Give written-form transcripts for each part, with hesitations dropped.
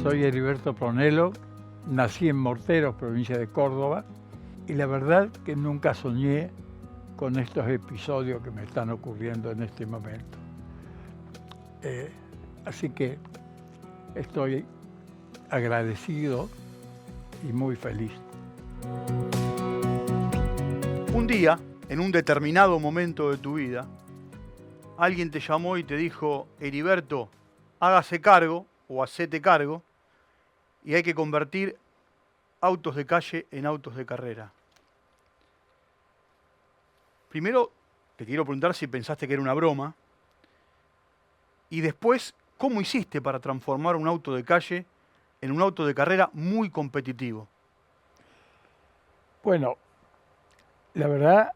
Soy Heriberto Pronello, nací en Morteros, provincia de Córdoba, y la verdad que nunca soñé con estos episodios que me están ocurriendo en este momento. Así que estoy agradecido y muy feliz. Un día, en un determinado momento de tu vida, alguien te llamó y te dijo: Heriberto, hágase cargo o hacete cargo y hay que convertir autos de calle en autos de carrera. Primero, te quiero preguntar si pensaste que era una broma. Y después, ¿cómo hiciste para transformar un auto de calle en un auto de carrera muy competitivo? Bueno, la verdad,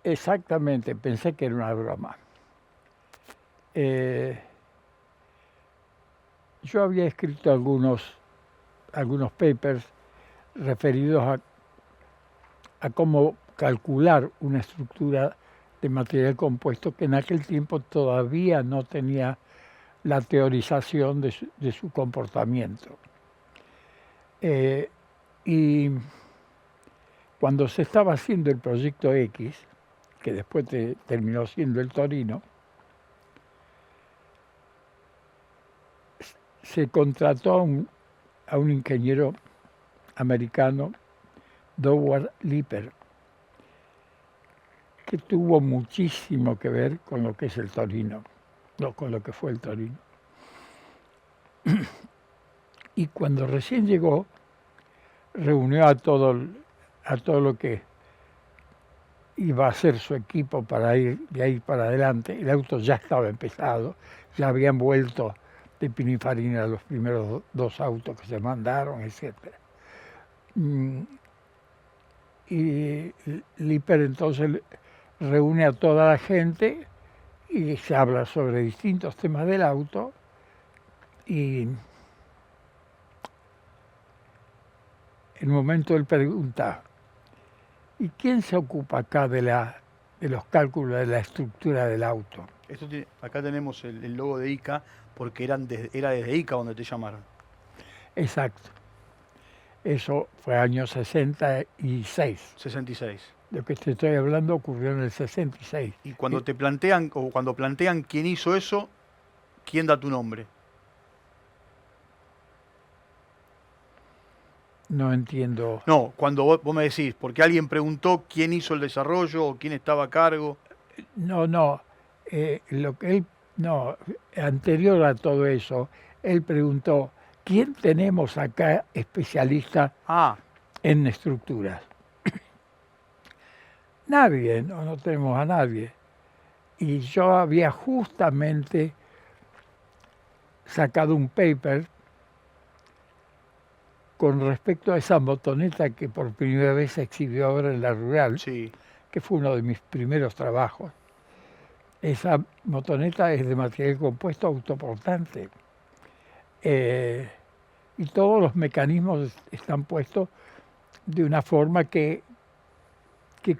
exactamente, pensé que era una broma. Yo había escrito algunos papers referidos a cómo calcular una estructura de material compuesto que en aquel tiempo todavía no tenía la teorización de su comportamiento. Y cuando se estaba haciendo el proyecto X, que después terminó siendo el Torino, se contrató a un ingeniero americano, Howard Lipper, que tuvo muchísimo que ver con lo que es el Torino, con lo que fue el Torino. Y cuando recién llegó, reunió a todo lo que iba a ser su equipo para ir de ahí para adelante. El auto ya estaba empezado, ya habían vuelto de Pininfarina los primeros dos autos que se mandaron, etc. Y Lipper entonces reúne a toda la gente y se habla sobre distintos temas del auto y en un momento él pregunta: ¿y quién se ocupa acá de los cálculos de la estructura del auto? Acá tenemos el logo de ICA porque era desde ICA donde te llamaron. Exacto. Eso fue año 66. 66. Lo que te estoy hablando ocurrió en el 66. Y cuando te plantean, o cuando plantean quién hizo eso, ¿quién da tu nombre? No entiendo. No, cuando vos me decís, porque alguien preguntó quién hizo el desarrollo o quién estaba a cargo. No. Lo que él, no, anterior a todo eso, él preguntó: ¿quién tenemos acá especialista en estructuras? Nadie, no tenemos a nadie. Y yo había justamente sacado un paper con respecto a esa motoneta que por primera vez se exhibió ahora en la Rural, sí, que fue uno de mis primeros trabajos. Esa motoneta es de material compuesto autoportante. Y todos los mecanismos están puestos de una forma que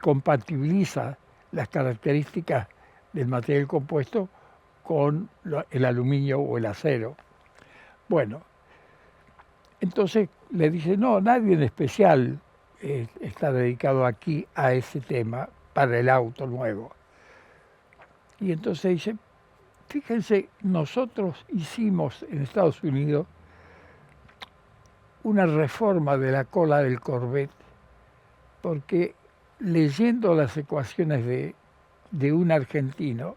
compatibiliza las características del material compuesto con el aluminio o el acero. Bueno, entonces le dice: no, nadie en especial está dedicado aquí a ese tema para el auto nuevo. Y entonces dice: fíjense, nosotros hicimos en Estados Unidos una reforma de la cola del Corvette, porque leyendo las ecuaciones de un argentino,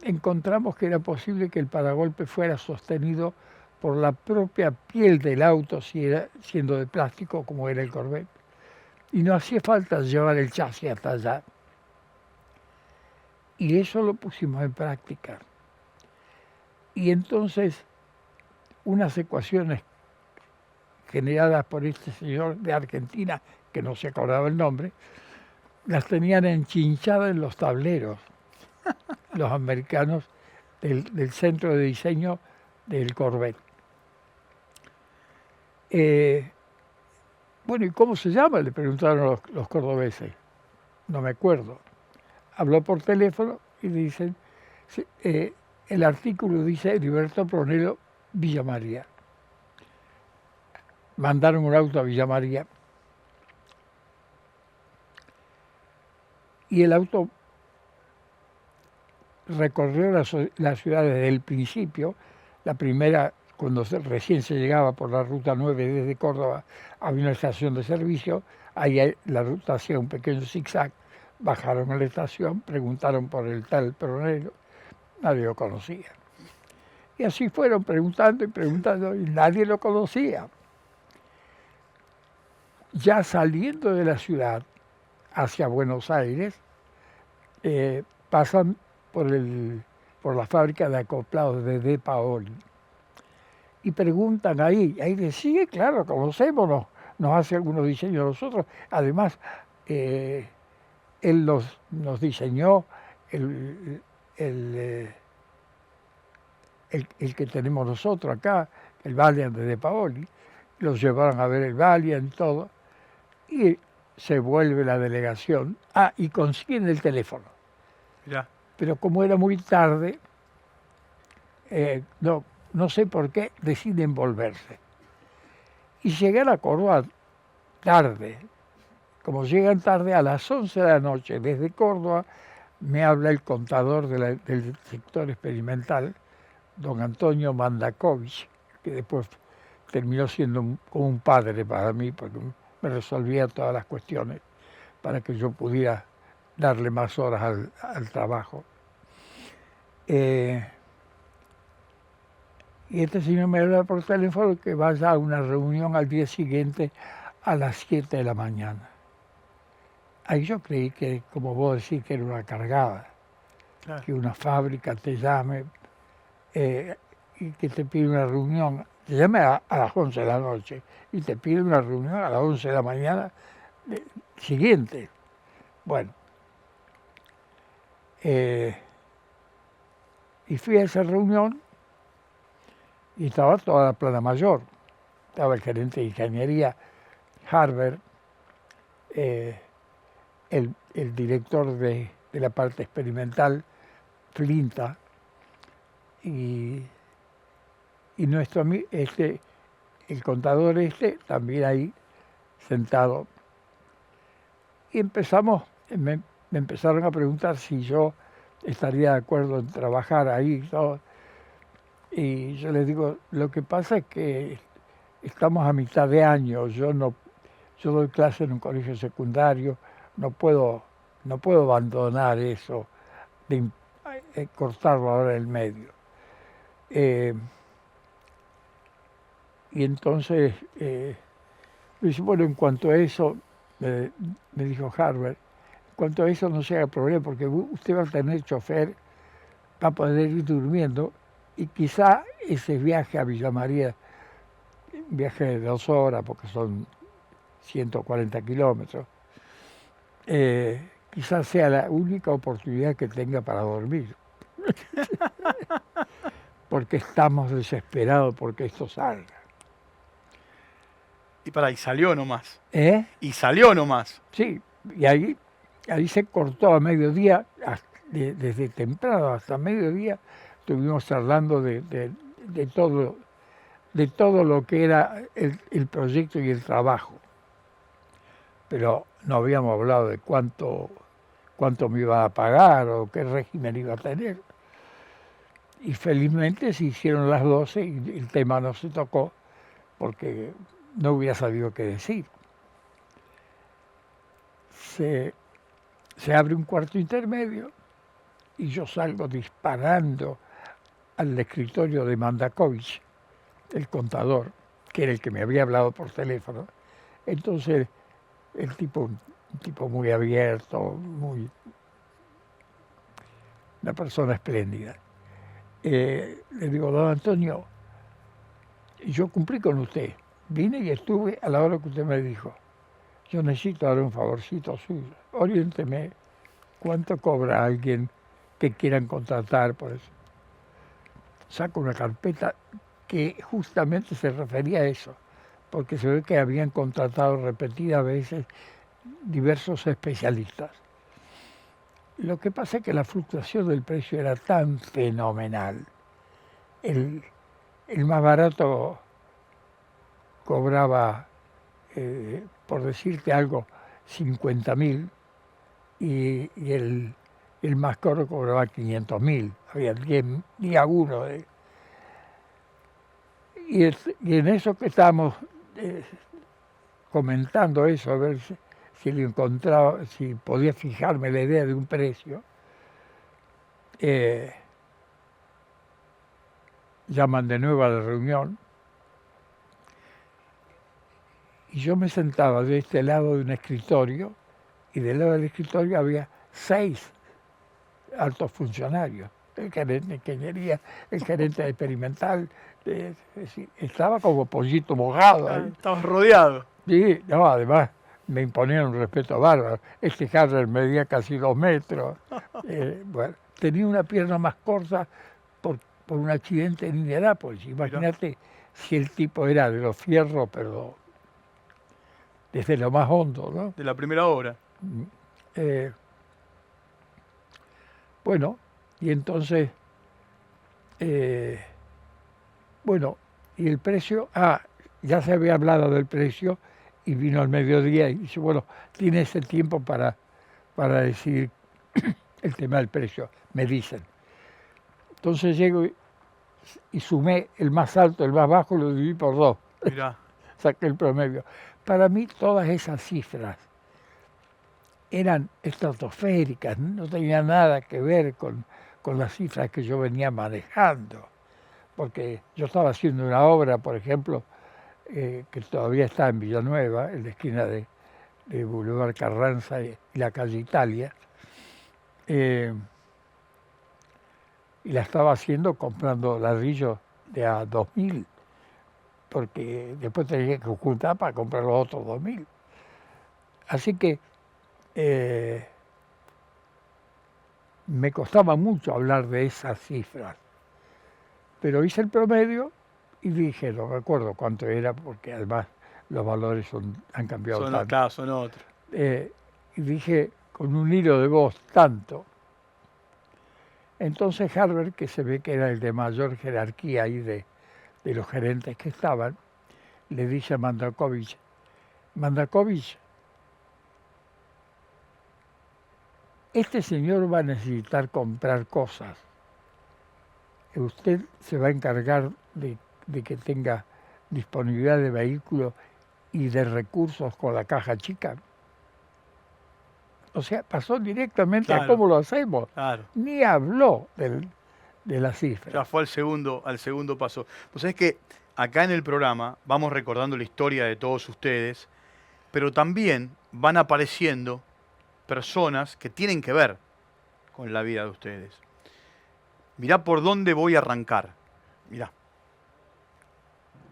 encontramos que era posible que el paragolpe fuera sostenido por la propia piel del auto, siendo de plástico como era el Corvette. Y no hacía falta llevar el chasis hasta allá. Y eso lo pusimos en práctica. Y entonces unas ecuaciones generadas por este señor de Argentina, que no se acordaba el nombre, las tenían enchinchadas en los tableros los americanos del centro de diseño del Corvette. Bueno, ¿y cómo se llama?, le preguntaron los cordobeses. No me acuerdo. Habló por teléfono y dicen: el artículo dice Heriberto Pronelo, Villa María. Mandaron un auto a Villa María y el auto recorrió la ciudad desde el principio. La primera, cuando recién se llegaba por la ruta 9 desde Córdoba, había una estación de servicio, ahí la ruta hacía un pequeño zigzag, bajaron a la estación, preguntaron por el tal Pronelo, nadie lo conocía. Y así fueron preguntando y preguntando, y nadie lo conocía. Ya saliendo de la ciudad hacia Buenos Aires, pasan por la fábrica de acoplados de De Paoli y preguntan ahí dicen, sí, claro, conocemos, nos hace algunos diseños nosotros. Además, él nos diseñó el que tenemos nosotros acá, el Valiant de Paoli. Los llevaron a ver el Valiant y todo. Y se vuelve la delegación. Y consiguen el teléfono. Ya. Pero como era muy tarde, no sé por qué, deciden volverse. Y llegan a Córdoba tarde. Como llegan tarde, a las 11 de la noche, desde Córdoba, me habla el contador del sector experimental, don Antonio Mandakovich, que después terminó siendo como un padre para mí, porque me resolvía todas las cuestiones para que yo pudiera darle más horas al trabajo. Y este señor me habla por teléfono que vaya a una reunión al día siguiente a las 7 de la mañana. Ahí yo creí que, como vos decís, que era una cargada, Claro. que una fábrica te llame y que te pide una reunión, te llame a las 11 de la noche y te pide una reunión a las 11 de la mañana siguiente. Bueno, y fui a esa reunión y estaba toda la plana mayor. Estaba el gerente de ingeniería, Harber, el director de la parte experimental, Flinta, y nuestro amigo, el contador también ahí sentado. Y me empezaron a preguntar si yo estaría de acuerdo en trabajar ahí y todo. Y yo les digo, lo que pasa es que estamos a mitad de año, yo doy clase en un colegio secundario, no puedo abandonar eso, de cortarlo ahora en el medio. Y entonces, dice, bueno, en cuanto a eso, me dijo Harvard, en cuanto a eso no se haga problema, porque usted va a tener chofer, va a poder ir durmiendo, y quizá ese viaje a Villa María, un viaje de 2 horas, porque son 140 kilómetros, quizás sea la única oportunidad que tenga para dormir. Porque estamos desesperados porque esto salga. Y salió nomás. ¿Eh? Y salió nomás. Sí, y ahí se cortó a mediodía, desde temprano hasta mediodía, estuvimos hablando de todo lo que era el proyecto y el trabajo. Pero no habíamos hablado de cuánto me iba a pagar o qué régimen iba a tener. Y felizmente se hicieron las 12 y el tema no se tocó porque no hubiera sabido qué decir. Se abre un cuarto intermedio y yo salgo disparando al escritorio de Mandakovich, el contador, que era el que me había hablado por teléfono. Entonces, el tipo, un tipo muy abierto, una persona espléndida. Le digo, don Antonio, yo cumplí con usted, vine y estuve a la hora que usted me dijo. Yo necesito dar un favorcito suyo. Oriénteme cuánto cobra alguien que quieran contratar por eso. Saco una carpeta que justamente se refería a eso, porque se ve que habían contratado repetidas veces diversos especialistas. Lo que pasa es que la fluctuación del precio era tan fenomenal. El, el más barato cobraba, por decirte algo, 50.000 y el más caro cobraba 500.000. Había 10 día uno. Y en eso que estábamos comentando eso, a ver si lo encontraba, si podía fijarme la idea de un precio, llaman de nuevo a la reunión y yo me sentaba de este lado de un escritorio y del lado del escritorio había 6 altos funcionarios, el gerente de ingeniería, el gerente experimental, estaba como pollito mojado ahí. Estabas rodeado. Sí, no, además me imponían un respeto bárbaro. Este Harrer medía casi 2 metros. Bueno, tenía una pierna más corta por un accidente en Indianápolis. Imagínate si el tipo era de los fierros, pero desde lo más hondo, ¿no? De la primera obra. Bueno, y entonces, bueno, y el precio, ya se había hablado del precio y vino al mediodía y dice, bueno, tiene ese tiempo para decidir el tema del precio, me dicen. Entonces llego y sumé el más alto, el más bajo, lo dividí por 2. Mirá. Saqué el promedio. Para mí todas esas cifras eran estratosféricas, no tenían nada que ver con las cifras que yo venía manejando. Porque yo estaba haciendo una obra, por ejemplo, que todavía está en Villanueva, en la esquina de Boulevard Carranza y la calle Italia, y la estaba haciendo comprando ladrillos de a 2.000, porque después tenía que juntar para comprar los otros 2.000. Así que me costaba mucho hablar de esas cifras, pero hice el promedio y dije, no recuerdo cuánto era, porque además los valores han cambiado tanto. Claro, son otros. Y dije, con un hilo de voz, tanto. Entonces Harvard, que se ve que era el de mayor jerarquía ahí de los gerentes que estaban, le dice a Mandrakovich, este señor va a necesitar comprar cosas. Usted se va a encargar de que tenga disponibilidad de vehículos y de recursos con la caja chica. O sea, pasó directamente a cómo lo hacemos. Claro. Ni habló de la cifra. Ya fue al segundo paso. Pues es que acá en el programa vamos recordando la historia de todos ustedes, pero también van apareciendo personas que tienen que ver con la vida de ustedes. Mirá por dónde voy a arrancar. Mirá.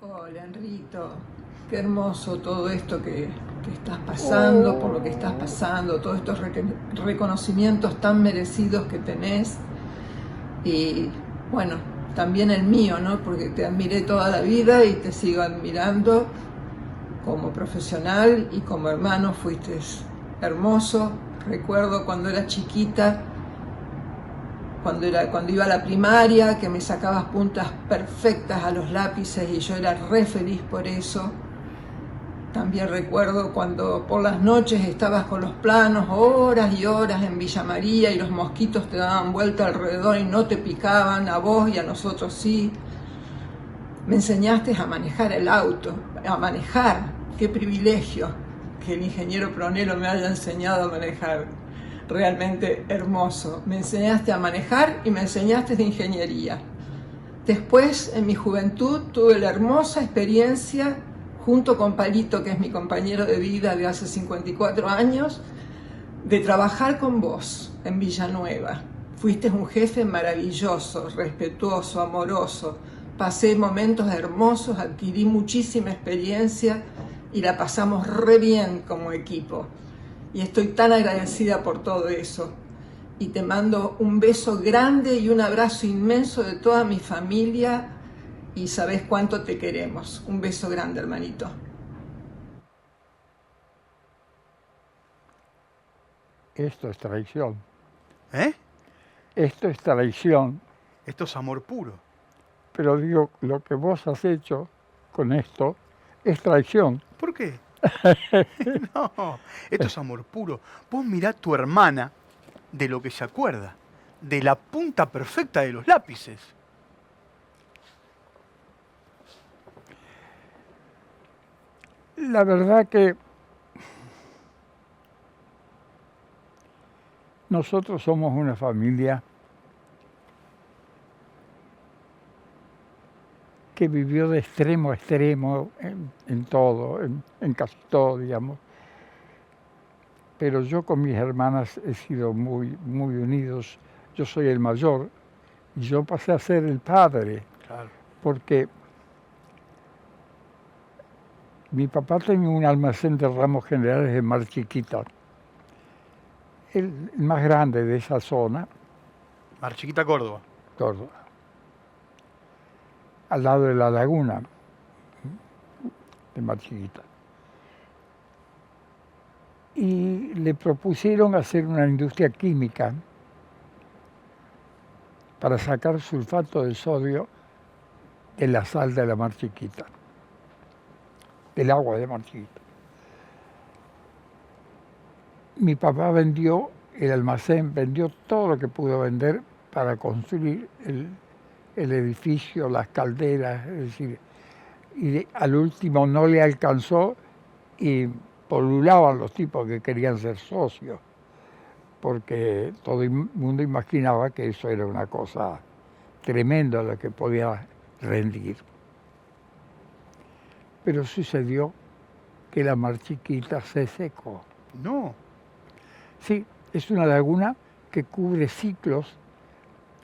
Hola, Enrito. Qué hermoso todo esto que estás pasando, por lo que estás pasando, todos estos reconocimientos tan merecidos que tenés. Y bueno, también el mío, ¿no? Porque te admiré toda la vida y te sigo admirando como profesional y como hermano. Fuiste hermoso. Recuerdo cuando era chiquita, cuando iba a la primaria, que me sacabas puntas perfectas a los lápices y yo era re feliz por eso. También recuerdo cuando por las noches estabas con los planos horas y horas en Villa María y los mosquitos te daban vuelta alrededor y no te picaban, a vos y a nosotros sí. Me enseñaste a manejar el auto, a manejar, qué privilegio que el ingeniero Pronelo me haya enseñado a manejar. Realmente hermoso. Me enseñaste a manejar y me enseñaste de ingeniería. Después, en mi juventud, tuve la hermosa experiencia, junto con Palito, que es mi compañero de vida de hace 54 años, de trabajar con vos en Villanueva. Fuiste un jefe maravilloso, respetuoso, amoroso. Pasé momentos hermosos, adquirí muchísima experiencia y la pasamos re bien como equipo. Y estoy tan agradecida por todo eso. Y te mando un beso grande y un abrazo inmenso de toda mi familia. Y sabes cuánto te queremos. Un beso grande, hermanito. Esto es traición. ¿Eh? Esto es traición, Esto es amor puro. pero digo, lo que vos has hecho con esto es traición. ¿Por qué? No, esto es amor puro. Vos mirá tu hermana de lo que se acuerda, de la punta perfecta de los lápices. La verdad que nosotros somos una familia que vivió de extremo a extremo en todo, en casi todo, digamos. Pero yo con mis hermanas he sido muy, muy unidos. Yo soy el mayor y yo pasé a ser el padre, Claro. porque mi papá tenía un almacén de ramos generales en Mar Chiquita, el más grande de esa zona, Mar Chiquita, Córdoba. Córdoba, al lado de la laguna de Mar Chiquita. Y le propusieron hacer una industria química para sacar sulfato de sodio de la sal de la Mar Chiquita, del agua de Mar Chiquita. Mi papá vendió el almacén, vendió todo lo que pudo vender para construir el edificio, las calderas, es decir, y al último no le alcanzó y polulaban los tipos que querían ser socios, porque todo el mundo imaginaba que eso era una cosa tremenda lo que podía rendir. Pero sucedió que la Mar Chiquita se secó. No. Sí, es una laguna que cubre ciclos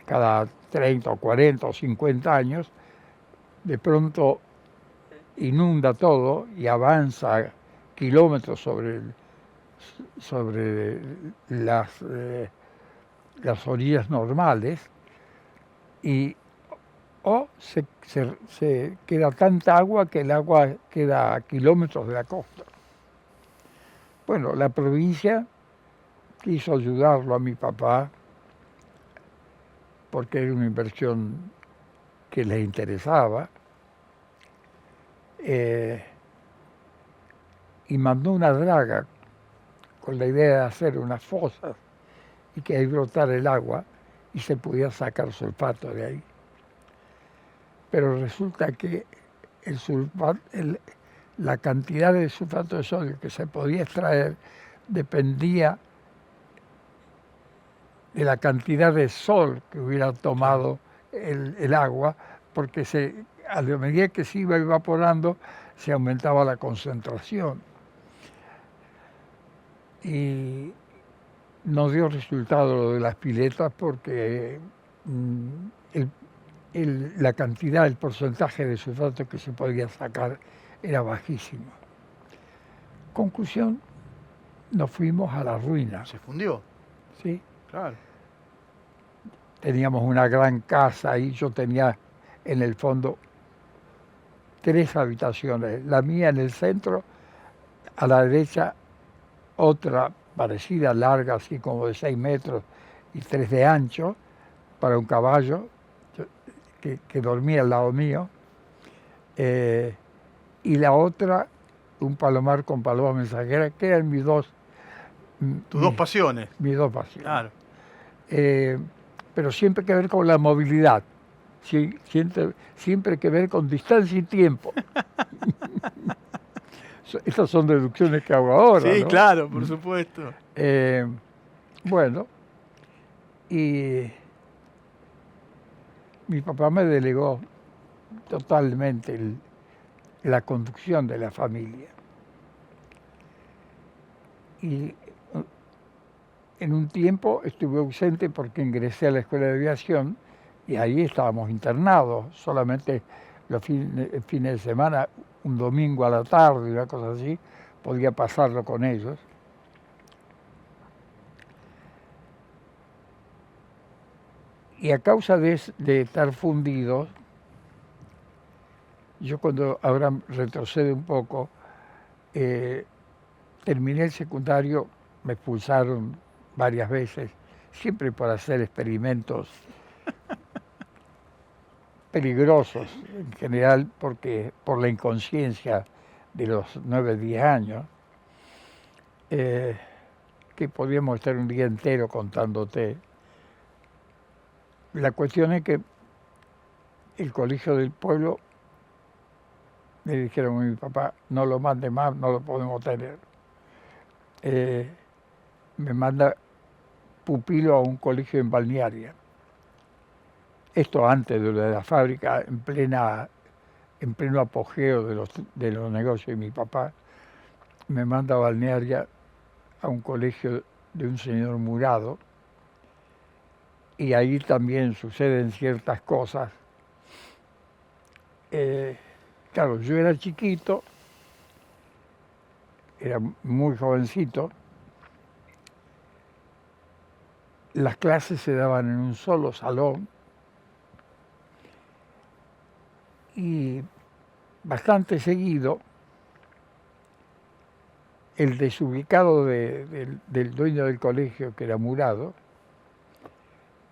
cada 30 o 40 o 50 años, de pronto inunda todo y avanza kilómetros sobre las orillas normales y se queda tanta agua que el agua queda a kilómetros de la costa. Bueno, la provincia quiso ayudarlo a mi papá porque era una inversión que les interesaba, y mandó una draga con la idea de hacer unas fosas y que ahí brotara el agua y se pudiera sacar sulfato de ahí. Pero resulta que la cantidad de sulfato de sodio que se podía extraer dependía de la cantidad de sol que hubiera tomado el agua, porque a la medida que se iba evaporando se aumentaba la concentración. Y no dio resultado lo de las piletas porque la cantidad, el porcentaje de sulfato que se podía sacar era bajísimo. Conclusión, nos fuimos a la ruina. Se fundió. ¿Sí? Claro. Teníamos una gran casa y yo tenía en el fondo 3 habitaciones. La mía en el centro, a la derecha otra parecida, larga, así como de 6 metros y 3 de ancho, para un caballo que dormía al lado mío. Y la otra, un palomar con paloma mensajera, que eran mis dos pasiones. Mis dos pasiones. Claro. Pero siempre que ver con la movilidad, siempre que ver con distancia y tiempo. Estas son deducciones que hago ahora. Sí, ¿no? claro, por supuesto. Bueno, y mi papá me delegó totalmente la conducción de la familia. Y en un tiempo estuve ausente porque ingresé a la escuela de aviación y ahí estábamos internados, solamente los fines de semana, un domingo a la tarde, una cosa así, podía pasarlo con ellos. Y a causa de estar fundidos, yo cuando ahora retrocedo un poco, terminé el secundario, me expulsaron varias veces, siempre por hacer experimentos peligrosos, en general porque por la inconsciencia de los 9, 10 años, que podíamos estar un día entero contándote. La cuestión es que el colegio del pueblo le dijeron a mi papá, no lo mande más, no lo podemos tener. Me manda pupilo a un colegio en Balnearia. Esto antes de lo de la fábrica, en pleno apogeo de los negocios de mi papá, me manda a Balnearia a un colegio de un señor Murado, y ahí también suceden ciertas cosas. Claro, yo era chiquito, era muy jovencito, las clases se daban en un solo salón y bastante seguido el desubicado del dueño del colegio, que era Murado,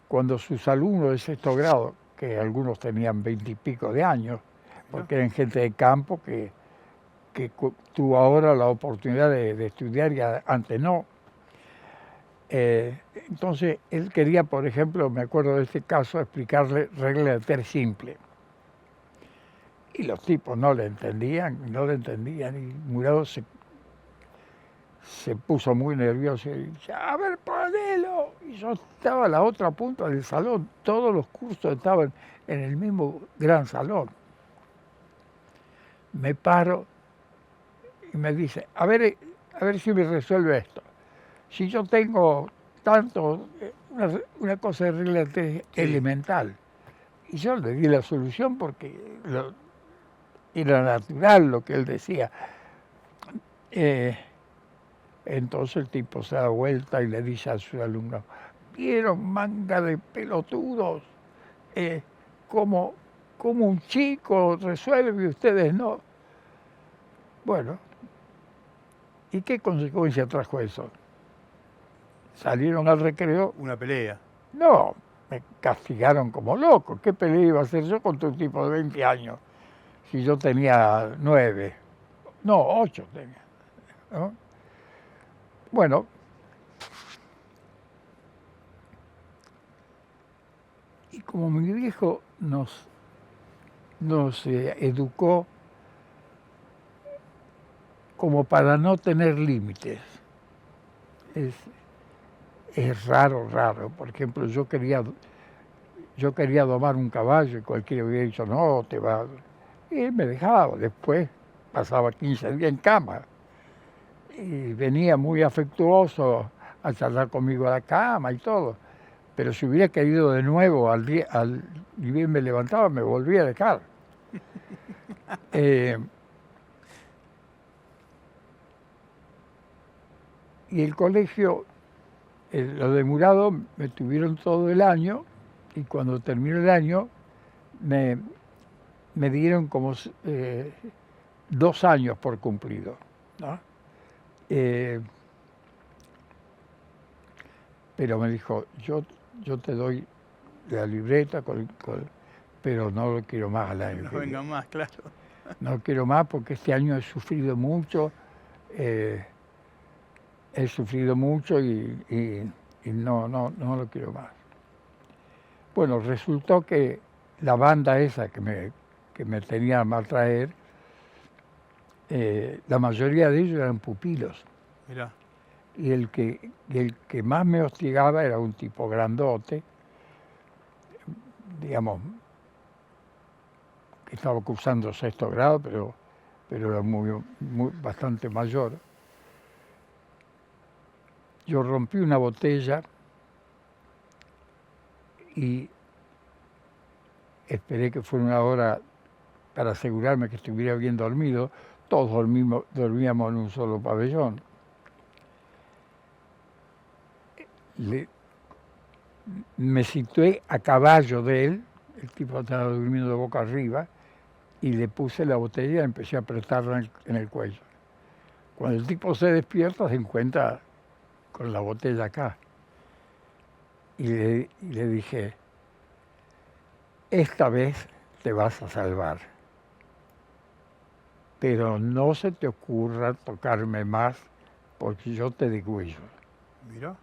cuando sus alumnos de sexto grado, que algunos tenían 20 y pico de años, porque eran gente de campo que tuvo ahora la oportunidad de estudiar y antes no. Entonces, él quería, por ejemplo, me acuerdo de este caso, explicarle regla de 3 simple. Y los tipos no le entendían, y Murado se puso muy nervioso y dice, a ver, ponelo. Y yo estaba a la otra punta del salón, todos los cursos estaban en el mismo gran salón. Me paro y me dice, a ver si me resuelve esto. Si yo tengo tanto, una cosa de regla elemental. Y yo le di la solución porque era natural lo que él decía. Entonces el tipo se da vuelta y le dice a su alumno, ¿vieron, manga de pelotudos? Como un chico resuelve y ustedes no. Bueno, ¿y qué consecuencia trajo eso? Salieron al recreo. Una pelea. No, me castigaron como loco. ¿Qué pelea iba a hacer yo contra un tipo de 20 años? Si yo tenía 9. No, 8 tenía, ¿no? Bueno, y como mi viejo nos educó como para no tener límites, es raro. Por ejemplo, yo quería domar un caballo y cualquiera hubiera dicho, no, te va. Y él me dejaba. Después pasaba 15 días en cama. Y venía muy afectuoso a charlar conmigo a la cama y todo. Pero si hubiera querido de nuevo, y bien me levantaba, me volvía a dejar. Y el colegio, lo de Murado, me tuvieron todo el año, y cuando terminó el año, me dieron como 2 años por cumplido, ¿no? Pero me dijo, yo te doy la libreta, pero no lo quiero más al año. No venga más, claro. No quiero más porque este año he sufrido mucho, y no lo quiero más. Bueno, resultó que la banda esa que me tenía a maltraer, la mayoría de ellos eran pupilos. Mirá. Y el que más me hostigaba era un tipo grandote, digamos, que estaba cursando 6º grado, pero era bastante mayor. Yo rompí una botella y esperé que fuera una hora para asegurarme que estuviera bien dormido. Todos dormíamos en un solo pabellón. Me situé a caballo de él, el tipo estaba durmiendo de boca arriba, y le puse la botella y empecé a apretarla en el cuello. Cuando el tipo se despierta, se encuentra con la botella acá. y le dije, esta vez te vas a salvar, pero no se te ocurra tocarme más porque yo te degüello. Mira.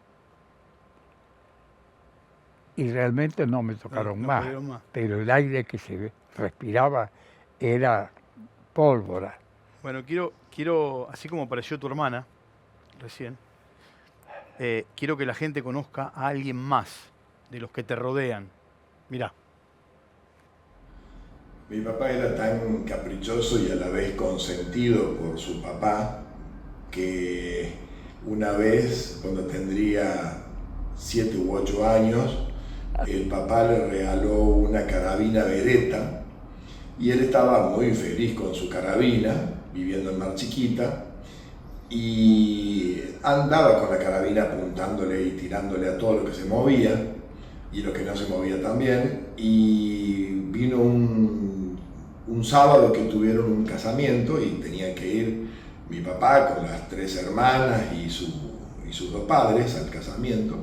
Y realmente no me tocaron No más, pudieron más. pero el aire que se respiraba era pólvora. Bueno, quiero, así como apareció tu hermana recién, quiero que la gente conozca a alguien más de los que te rodean. Mirá. Mi papá era tan caprichoso y a la vez consentido por su papá que una vez, cuando tendría 7 u 8 años, el papá le regaló una carabina Beretta y él estaba muy feliz con su carabina, viviendo en Mar Chiquita, y andaba con la carabina apuntándole y tirándole a todo lo que se movía y lo que no se movía también. Y vino un sábado que tuvieron un casamiento y tenía que ir mi papá con las 3 hermanas y sus 2 padres al casamiento.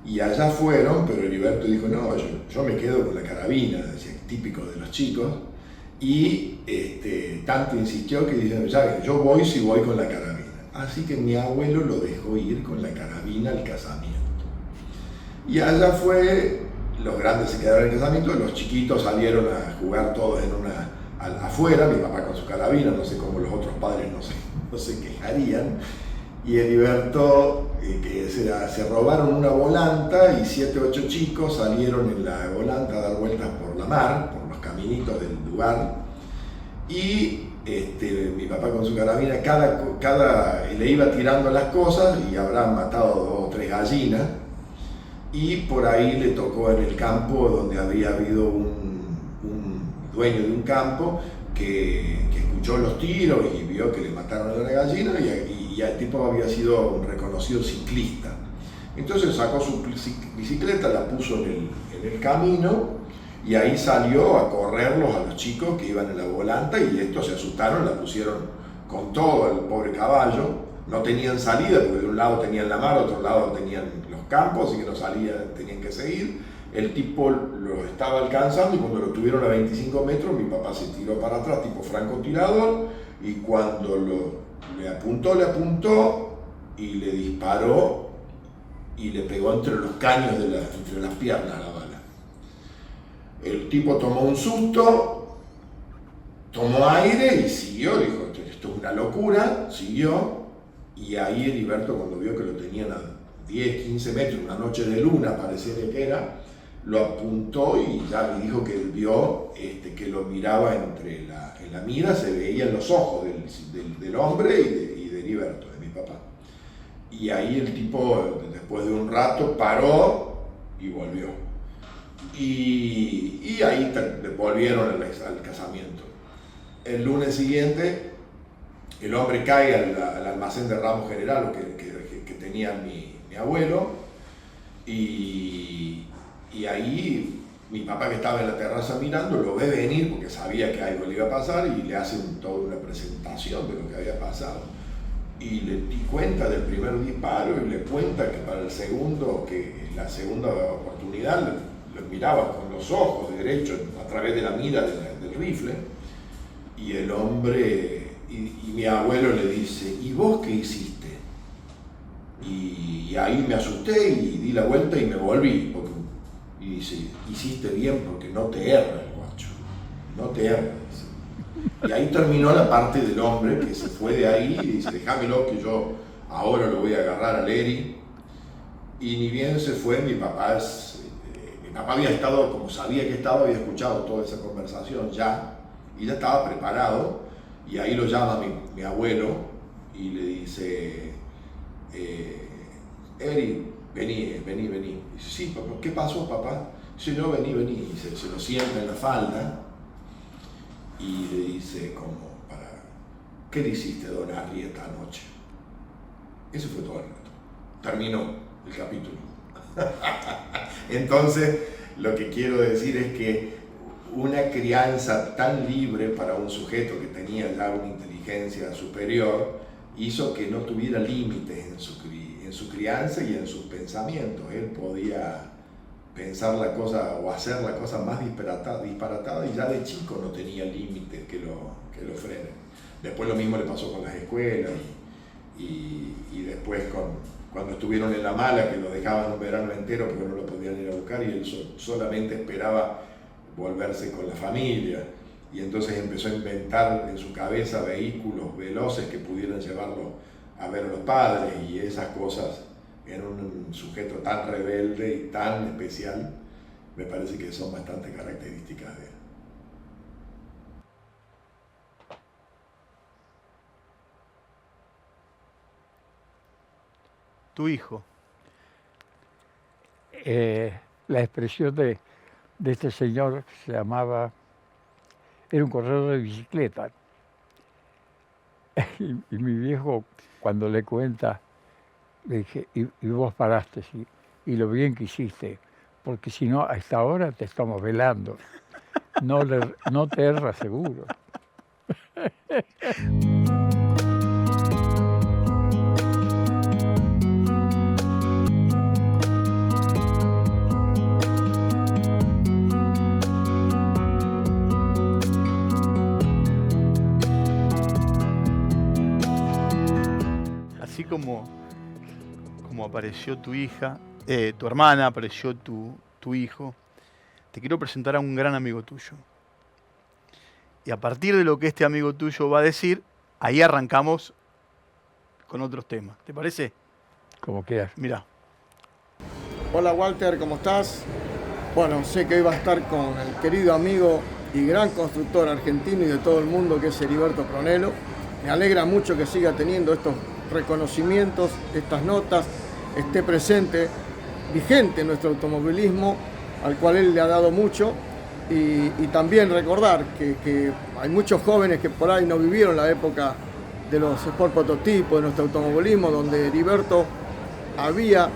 Y allá fueron, pero Heriberto dijo, no, yo me quedo con la carabina, decía, típico de los chicos. Y tanto insistió que dijeron, ya, yo voy si voy con la carabina. Así que mi abuelo lo dejó ir con la carabina al casamiento. Y allá fue, los grandes se quedaron en el casamiento, los chiquitos salieron a jugar todos afuera, mi papá con su carabina, no sé cómo los otros padres no se quejarían. Y Heriberto, que se robaron una volanta y 7 u 8 chicos salieron en la volanta a dar vueltas por la mar, por los caminitos del lugar. Y mi papá con su carabina le iba tirando las cosas y habrán matado 2 o 3 gallinas. Y por ahí le tocó en el campo donde había habido un dueño de un campo que escuchó los tiros y vio que le mataron a una gallina y el tipo había sido un reconocido ciclista. Entonces sacó su bicicleta, la puso en el camino y ahí salió a correrlos a los chicos que iban en la volanta y estos se asustaron, la pusieron con todo el pobre caballo. No tenían salida porque de un lado tenían la mar, otro lado tenían los campos, así que no salían, tenían que seguir. El tipo los estaba alcanzando y cuando lo tuvieron a 25 metros mi papá se tiró para atrás tipo francotirador y cuando le apuntó y le disparó y le pegó entre los caños entre las piernas la bala. El tipo tomó un susto, tomó aire y siguió, dijo, esto es una locura, siguió. Y ahí Heriberto, cuando vio que lo tenían a 10, 15 metros, una noche de luna pareciera que era, lo apuntó y ya le dijo que él vio que lo miraba en la mira, se veían los ojos del hombre y de Heriberto, de mi papá. Y ahí el tipo, después de un rato, paró y volvió. Y ahí volvieron al casamiento. El lunes siguiente, el hombre cae al almacén de Ramos General que tenía mi abuelo y ahí mi papá, que estaba en la terraza mirando, lo ve venir porque sabía que algo le iba a pasar y le hace toda una presentación de lo que había pasado y le cuenta del primer disparo y le cuenta que para la segunda oportunidad lo miraba con los ojos de derecho a través de la mira del rifle y el hombre... Y mi abuelo le dice, ¿y vos qué hiciste? Y ahí me asusté y di la vuelta y me volví. Y dice, hiciste bien porque no te erra el guacho, no te erra. Y ahí terminó la parte del hombre que se fue de ahí y dice, déjamelo que yo ahora lo voy a agarrar al Eri. Y ni bien se fue, mi papá había estado, como sabía que estaba, había escuchado toda esa conversación ya y ya estaba preparado. Y ahí lo llama mi abuelo y le dice, Eri, vení. Dice, sí, papá, ¿qué pasó, papá? Dice, no, vení. Y se lo sienta en la falda y le dice, ¿qué le hiciste, don Arrieta, anoche? Eso fue todo el rato. Terminó el capítulo. Entonces, lo que quiero decir es que una crianza tan libre para un sujeto que tenía ya una inteligencia superior hizo que no tuviera límites en su crianza y en sus pensamientos. Él podía pensar la cosa o hacer la cosa más disparatada, y ya de chico no tenía límites que lo frenen. Después lo mismo le pasó con las escuelas y después cuando estuvieron en la mala, que lo dejaban un verano entero porque no lo podían ir a buscar y él solamente esperaba volverse con la familia. Y entonces empezó a inventar en su cabeza vehículos veloces que pudieran llevarlo a ver a los padres y esas cosas. En un sujeto tan rebelde y tan especial, me parece que son bastante características de él. Tu hijo. La expresión de este señor se llamaba, era un corredor de bicicleta. Y mi viejo, cuando le cuenta, le dije, y vos paraste, sí, y lo bien que hiciste, porque si no, a esta hora te estamos velando. No te erras seguro. Así como apareció tu hija, tu hermana, apareció tu hijo, te quiero presentar a un gran amigo tuyo. Y a partir de lo que este amigo tuyo va a decir, ahí arrancamos con otros temas. ¿Te parece? Como quieras. Mirá. Hola Walter, ¿cómo estás? Bueno, sé que hoy va a estar con el querido amigo y gran constructor argentino y de todo el mundo que es Heriberto Pronello. Me alegra mucho que siga teniendo estos reconocimientos, estas notas, esté presente, vigente en nuestro automovilismo, al cual él le ha dado mucho, y también recordar que hay muchos jóvenes que por ahí no vivieron la época de los sport prototipos, de nuestro automovilismo, donde Heriberto había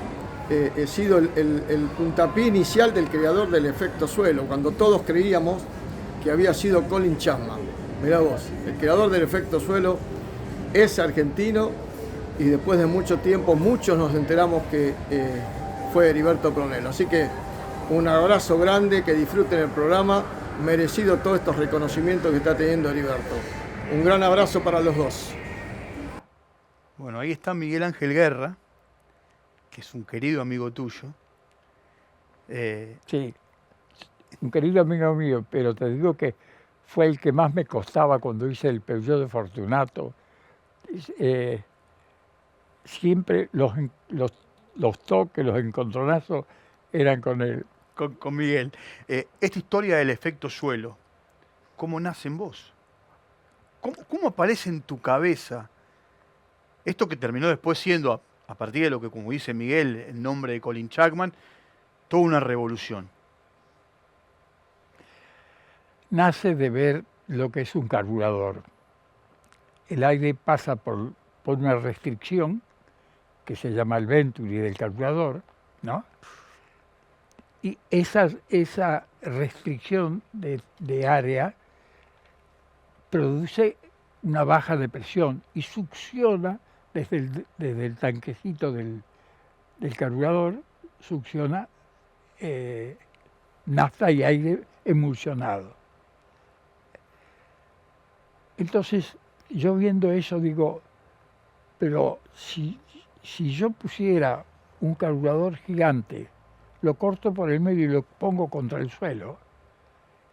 sido el puntapié inicial del creador del efecto suelo, cuando todos creíamos que había sido Colin Chapman. Mirá vos, el creador del efecto suelo es argentino, y después de mucho tiempo muchos nos enteramos que fue Heriberto Pronello. Así que un abrazo grande, que disfruten el programa, merecido todos estos reconocimientos que está teniendo Heriberto. Un gran abrazo para los dos. Bueno, ahí está Miguel Ángel Guerra, que es un querido amigo tuyo. Sí, un querido amigo mío, pero te digo que fue el que más me costaba cuando hice el Peugeot de Fortunato. Siempre los toques, los encontronazos eran con él. Con Miguel. Esta historia del efecto suelo, ¿cómo nace en vos? ¿Cómo aparece en tu cabeza esto que terminó después siendo, a partir de lo que, como dice Miguel, el nombre de Colin Chapman, toda una revolución? Nace de ver lo que es un carburador. El aire pasa por una restricción que se llama el venturi del carburador, ¿no? Y esa restricción de área produce una baja de presión y succiona desde el tanquecito del carburador, succiona nafta y aire emulsionado. Entonces, yo viendo eso digo, pero si yo pusiera un carburador gigante, lo corto por el medio y lo pongo contra el suelo,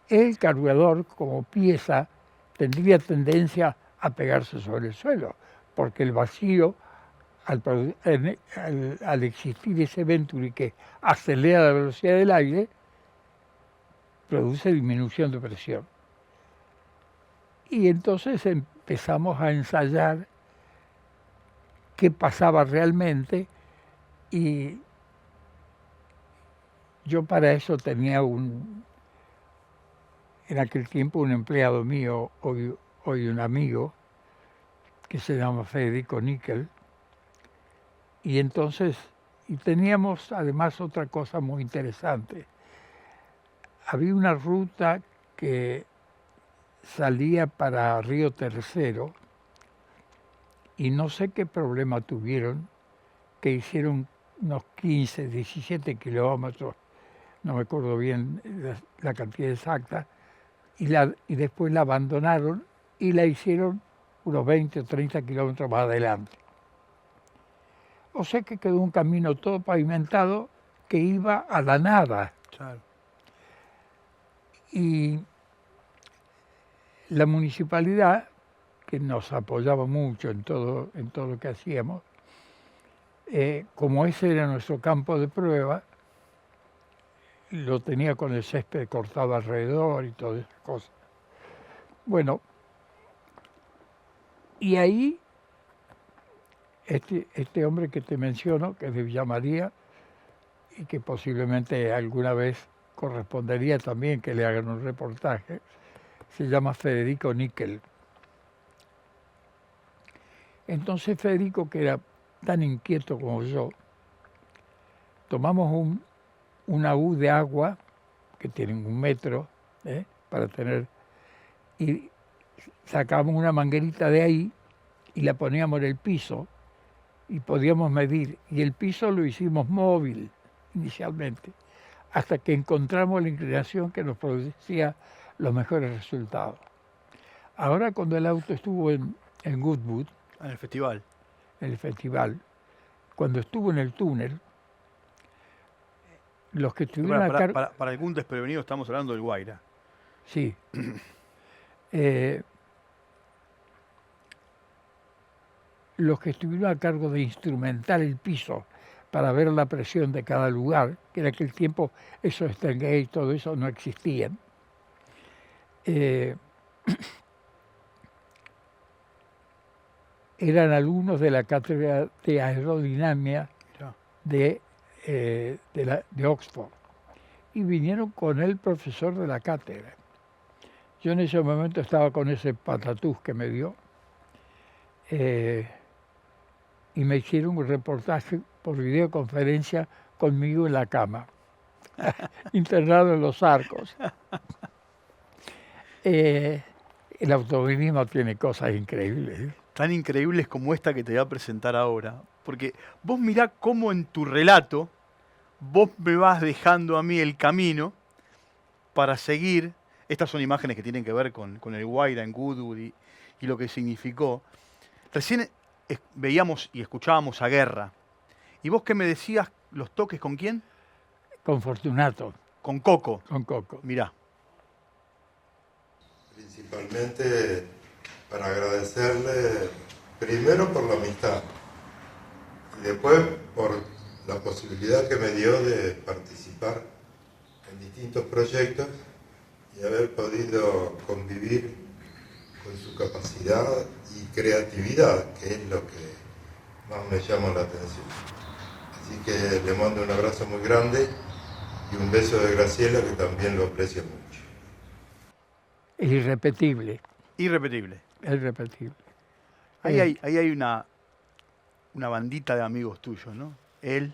el carburador como pieza tendría tendencia a pegarse sobre el suelo, porque el vacío, al existir ese venturi que acelera la velocidad del aire, produce disminución de presión. Y entonces empezamos a ensayar qué pasaba realmente, y yo para eso tenía en aquel tiempo un empleado mío, hoy un amigo, que se llama Federico Nickel, y entonces, teníamos además otra cosa muy interesante. Había una ruta que salía para Río Tercero, y no sé qué problema tuvieron, que hicieron unos 15, 17 kilómetros, no me acuerdo bien la cantidad exacta, y después la abandonaron y la hicieron unos 20 o 30 kilómetros más adelante. O sea que quedó un camino todo pavimentado que iba a la nada. Claro. Y la municipalidad, que nos apoyaba mucho en todo lo que hacíamos, como ese era nuestro campo de prueba, lo tenía con el césped cortado alrededor y todas esas cosas. Bueno, y ahí este hombre que te menciono, que es de Villa María, y que posiblemente alguna vez correspondería también que le hagan un reportaje, se llama Federico Nickel. Entonces Federico, que era tan inquieto como yo, tomamos una U de agua, que tienen 1 metro, para tener, y sacamos una manguerita de ahí y la poníamos en el piso y podíamos medir. Y el piso lo hicimos móvil inicialmente, hasta que encontramos la inclinación que nos producía los mejores resultados. Ahora, cuando el auto estuvo en Goodwood, En el festival. en el festival, cuando estuvo en el túnel, los que estuvieron a cargo... Para algún desprevenido estamos hablando del Guaira. Sí. Los que estuvieron a cargo de instrumentar el piso para ver la presión de cada lugar, que en aquel tiempo esos Stargate y todo eso no existían, eran alumnos de la cátedra de aerodinámica de Oxford, y vinieron con el profesor de la cátedra. Yo en ese momento estaba con ese patatús que me dio, y me hicieron un reportaje por videoconferencia conmigo en la cama, internado en Los Arcos. El automovilismo tiene cosas increíbles. Tan increíbles como esta que te voy a presentar ahora. Porque vos mirá cómo en tu relato vos me vas dejando a mí el camino para seguir. Estas son imágenes que tienen que ver con el Guaira en Goodwood y lo que significó. Recién veíamos y escuchábamos a Guerra. ¿Y vos qué me decías? ¿Los toques con quién? Con Fortunato. Con Coco. Con Coco. Mirá. Principalmente para agradecerle primero por la amistad y después por la posibilidad que me dio de participar en distintos proyectos y haber podido convivir con su capacidad y creatividad, que es lo que más me llama la atención. Así que le mando un abrazo muy grande y un beso de Graciela, que también lo aprecia mucho. Es irrepetible. Irrepetible. Es irrepetible. Ahí hay una bandita de amigos tuyos, ¿no? Él,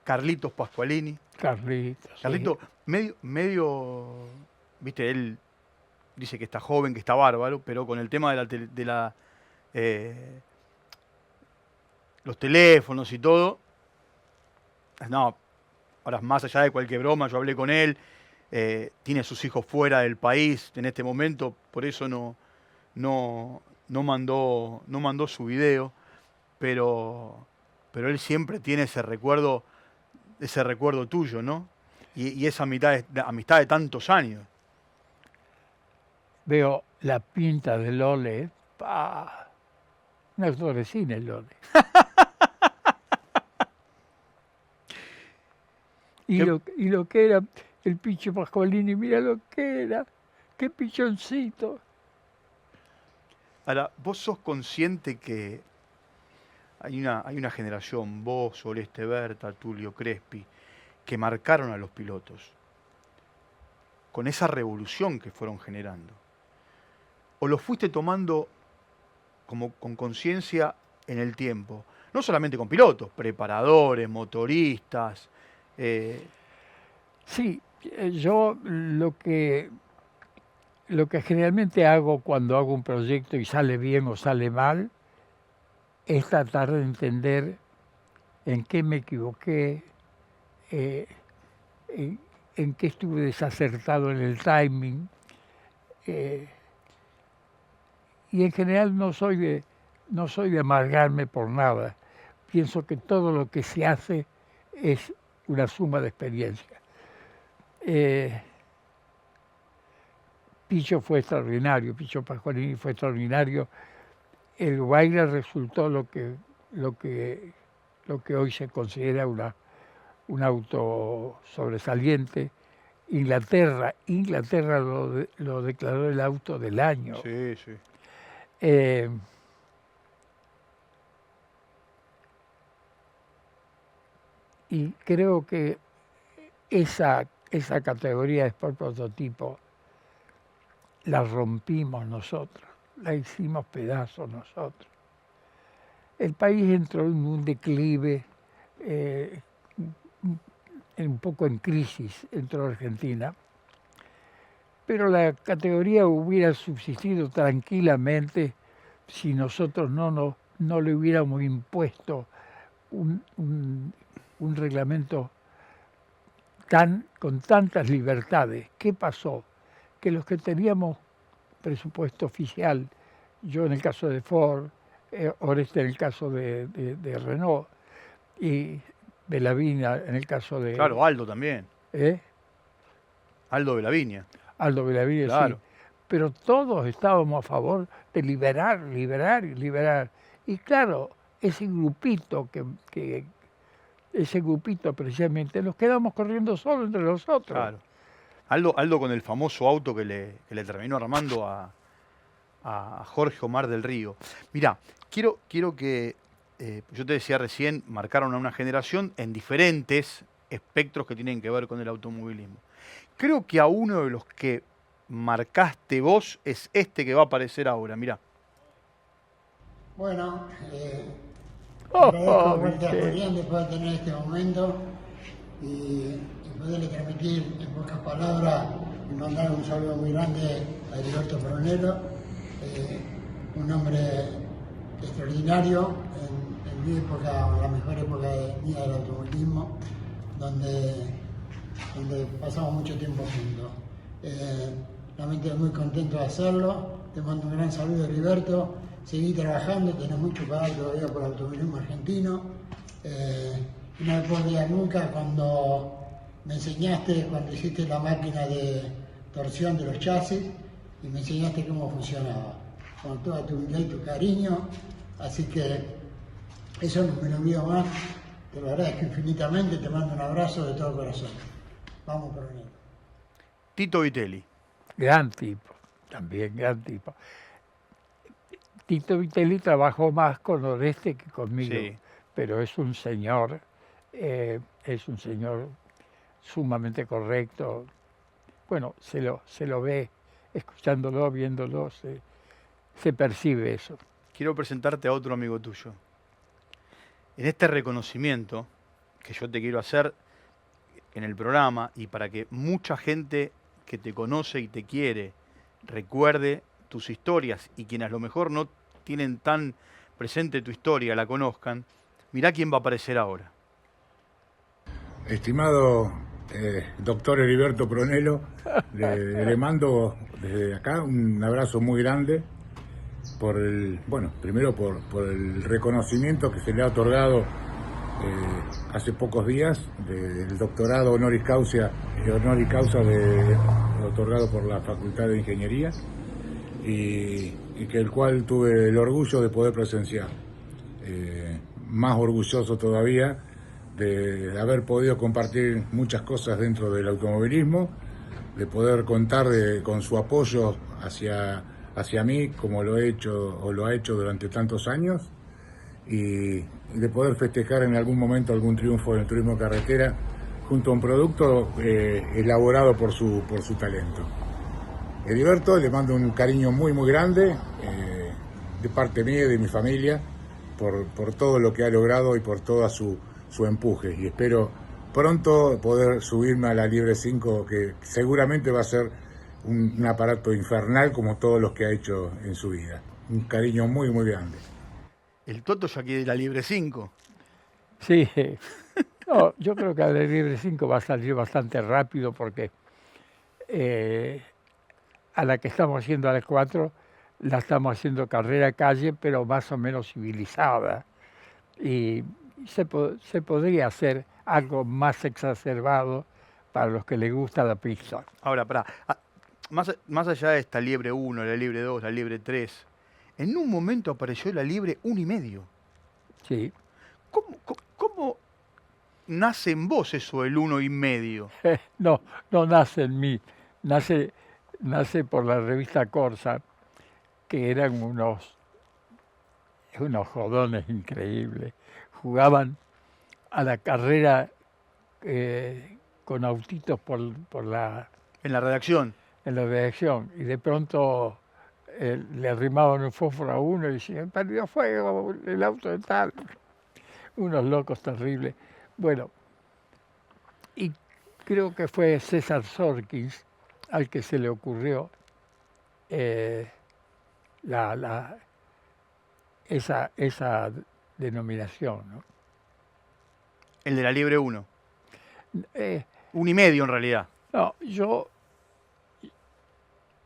Carlitos Pascualini. Carlitos. Carlito, medio, viste, él dice que está joven, que está bárbaro, pero con el tema los teléfonos y todo, no, ahora más allá de cualquier broma, yo hablé con él, tiene sus hijos fuera del país en este momento, por eso no mandó su video, pero él siempre tiene ese recuerdo tuyo, ¿no? Y esa amistad de tantos años. Veo la pinta de Lole, un actor de cine, Lole. y lo que era el Picho Pascualini, mira lo que era, qué pichoncito. Ahora, vos sos consciente que hay una generación, vos, Oreste Berta, Tulio Crespi, que marcaron a los pilotos con esa revolución que fueron generando. ¿O lo fuiste tomando como con conciencia en el tiempo? No solamente con pilotos, preparadores, motoristas. Sí, yo lo que generalmente hago cuando hago un proyecto y sale bien o sale mal, es tratar de entender en qué me equivoqué, en qué estuve desacertado en el timing. Y en general no soy de amargarme por nada. Pienso que todo lo que se hace es una suma de experiencia. Picho fue extraordinario, Picho Pascualini fue extraordinario. El Guaira resultó lo que hoy se considera un auto sobresaliente. Inglaterra lo declaró el auto del año. Sí, sí. Y creo que esa categoría de Sport Prototipo la rompimos nosotros, la hicimos pedazos nosotros. El país entró en un declive, un poco en crisis, entró Argentina, pero la categoría hubiera subsistido tranquilamente si nosotros no le hubiéramos impuesto un reglamento con tantas libertades. ¿Qué pasó? Que los que teníamos presupuesto oficial, yo en el caso de Ford, Oreste en el caso de Renault, y Bellavina en el caso de... Claro, Aldo también. Aldo Bellavina, claro. Sí. Pero todos estábamos a favor de liberar. Y claro, ese grupito precisamente, nos quedamos corriendo solo entre nosotros. Claro. Aldo con el famoso auto que le terminó armando a Jorge Omar del Río. Mirá, quiero que, yo te decía recién, marcaron a una generación en diferentes espectros que tienen que ver con el automovilismo. Creo que a uno de los que marcaste vos es este que va a aparecer ahora, mirá. Bueno, agradezco vuelta a Julián de poder tener este momento y poderle transmitir en pocas palabras y mandar un saludo muy grande a Heriberto Pronello, un hombre extraordinario en mi época, la mejor época mía del automovilismo, donde pasamos mucho tiempo juntos. Realmente muy contento de hacerlo, te mando un gran saludo, Heriberto. Seguí trabajando, tenés mucho para dar todavía por el automovilismo argentino. Y no me puedo olvidar nunca cuando me enseñaste, cuando hiciste la máquina de torsión de los chasis y me enseñaste cómo funcionaba, con toda tu humildad y tu cariño. Así que eso no me lo olvido más, te lo agradezco infinitamente, te mando un abrazo de todo corazón. Vamos por venir. Tito Vitelli. Gran tipo, también gran tipo. Tito Vitelli trabajó más con Oreste que conmigo, Sí. Pero es un señor sumamente correcto. Bueno, se lo ve, escuchándolo, viéndolo, se percibe eso. Quiero presentarte a otro amigo tuyo. En este reconocimiento que yo te quiero hacer en el programa y para que mucha gente que te conoce y te quiere recuerde tus historias y quienes a lo mejor no tienen tan presente tu historia, la conozcan, mirá quién va a aparecer ahora. Estimado doctor Heriberto Pronello, le mando desde acá un abrazo muy grande primero por el reconocimiento que se le ha otorgado hace pocos días del doctorado honoris causa otorgado por la Facultad de Ingeniería y que el cual tuve el orgullo de poder presenciar. Más orgulloso todavía de haber podido compartir muchas cosas dentro del automovilismo, de poder contar con su apoyo hacia mí, como lo he hecho o lo ha hecho durante tantos años, y de poder festejar en algún momento algún triunfo en el turismo carretera junto a un producto elaborado por su talento. Heriberto, le mando un cariño muy muy grande de parte mía y de mi familia por todo lo que ha logrado y por toda su empuje, y espero pronto poder subirme a la Libre 5, que seguramente va a ser un aparato infernal como todos los que ha hecho en su vida. Un cariño muy muy grande. El Toto ya quiere la Libre 5. Sí, No, yo creo que la Libre 5 va a salir bastante rápido porque a la que estamos haciendo a las 4, la estamos haciendo carrera calle, pero más o menos civilizada. Y se podría hacer algo más exacerbado para los que les gusta la pizza. Ahora, más allá de esta Liebre 1, la Liebre 2, la Liebre 3, en un momento apareció la Liebre 1,5. Sí. ¿Cómo nace en vos eso del 1,5? No nace en mí, nace por la revista Corsa, que eran unos jodones increíbles. Jugaban a la carrera con autitos por la... En la redacción. En la redacción, y de pronto le arrimaban un fósforo a uno y decían, perdió fuego el auto de tal. Unos locos terribles. Bueno, y creo que fue César Sorkins al que se le ocurrió esa denominación, ¿no? El de la Liebre 1. 1,5 en realidad. No,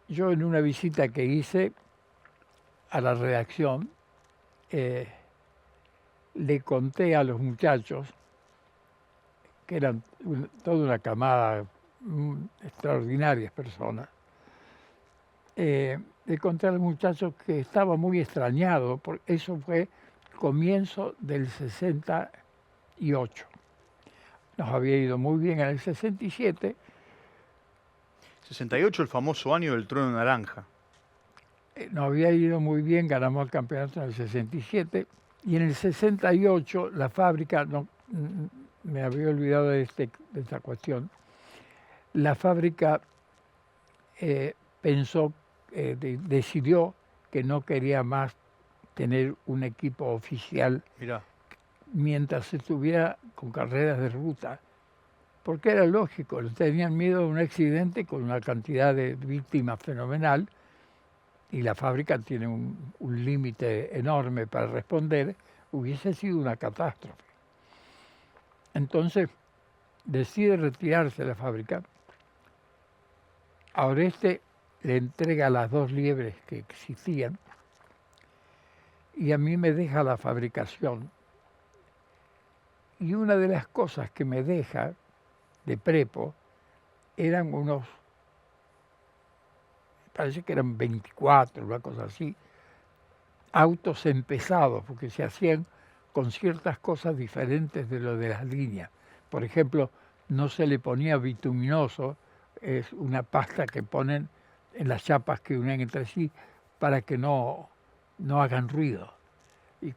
yo en una visita que hice a la redacción, le conté a los muchachos, que eran toda una camada, extraordinarias personas, le conté a los muchachos que estaba muy extrañado, porque eso fue comienzo del 68. Nos había ido muy bien en el 67. 68, el famoso año del trono naranja. Nos había ido muy bien, ganamos el campeonato en el 67, y en el 68 la fábrica, me había olvidado de esta cuestión, la fábrica decidió que no quería más tener un equipo oficial. Mirá. Mientras estuviera con carreras de ruta, porque era lógico, tenían miedo de un accidente con una cantidad de víctimas fenomenal, y la fábrica tiene un límite enorme para responder, hubiese sido una catástrofe. Entonces decide retirarse de la fábrica. A Oreste le entrega las 2 liebres que existían y a mí me deja la fabricación. Y una de las cosas que me deja de prepo eran parece que eran 24, una cosa así, autos empezados, porque se hacían con ciertas cosas diferentes de lo de las líneas. Por ejemplo, no se le ponía bituminoso, es una pasta que ponen en las chapas que unen entre sí para que no hagan ruido. Y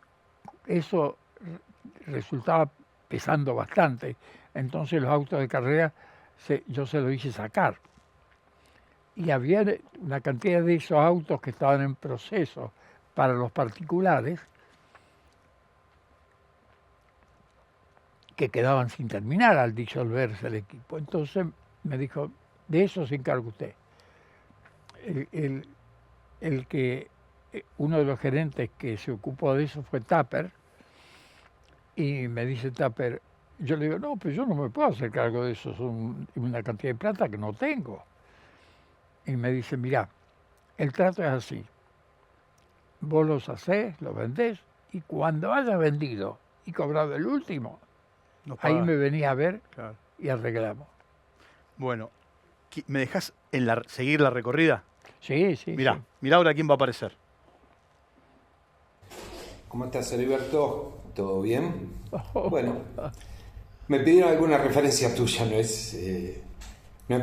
eso resultaba pesando bastante. Entonces los autos de carrera yo se los hice sacar. Y había una cantidad de esos autos que estaban en proceso para los particulares que quedaban sin terminar al disolverse el equipo. Entonces me dijo, de eso se encarga usted. Uno de los gerentes que se ocupó de eso fue Tapper, y me dice Tapper, yo le digo, no, pero yo no me puedo hacer cargo de eso, es una cantidad de plata que no tengo. Y me dice, mirá, el trato es así, vos los hacés, los vendés, y cuando hayas vendido y cobrado el último, ahí me venía a ver, claro, y arreglamos. Bueno, ¿me dejás seguir la recorrida? Sí, sí. Mirá ahora quién va a aparecer. ¿Cómo estás, Heriberto? ¿Todo bien? Bueno, me pidieron alguna referencia tuya, no es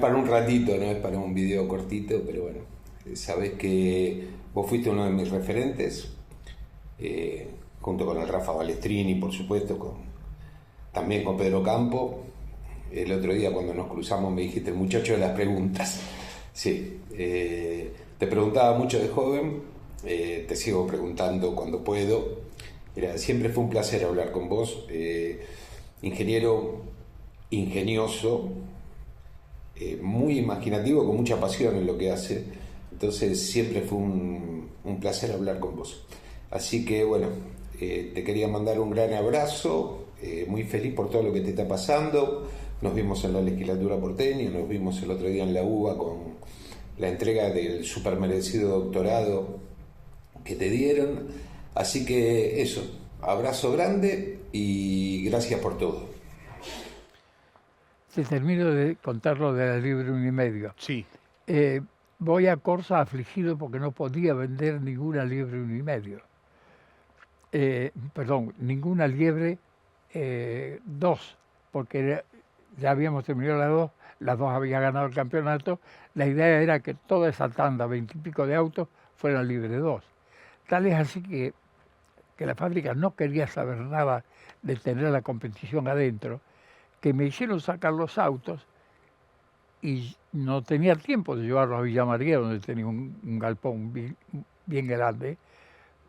para un ratito, no es para un video cortito, pero bueno, sabés que vos fuiste uno de mis referentes, junto con el Rafa Balestrini, por supuesto, también con Pedro Campo. El otro día cuando nos cruzamos me dijiste, el muchacho de las preguntas. Sí, te preguntaba mucho de joven, te sigo preguntando cuando puedo. Siempre fue un placer hablar con vos, ingeniero ingenioso, muy imaginativo, con mucha pasión en lo que hace. Entonces siempre fue un placer hablar con vos. Así que bueno, te quería mandar un gran abrazo, muy feliz por todo lo que te está pasando. Nos vimos en la legislatura porteña, nos vimos el otro día en la UBA con la entrega del supermerecido doctorado que te dieron. Así que eso, abrazo grande y gracias por todo. Te termino de contar lo de la libre 1,5. Sí. Voy a Corsa afligido porque no podía vender ninguna liebre 1,5. Perdón, ninguna liebre 2, porque ya habíamos terminado las dos habían ganado el campeonato. La idea era que toda esa tanda, 20 y pico de autos, fueran libre 2. Tal es así que la fábrica no quería saber nada de tener la competición adentro, que me hicieron sacar los autos y no tenía tiempo de llevarlos a Villa María, donde tenía un galpón bien grande.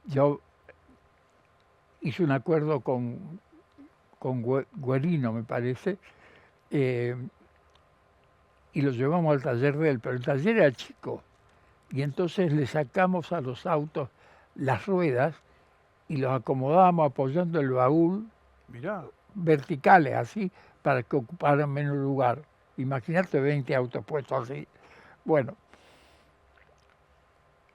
Yo hice un acuerdo con Guerino, me parece, y los llevamos al taller de él, pero el taller era chico, y entonces le sacamos a los autos las ruedas y los acomodábamos apoyando el baúl. Mirá. Verticales, así, para que ocuparan menos lugar. Imagínate 20 autos puestos así. Bueno,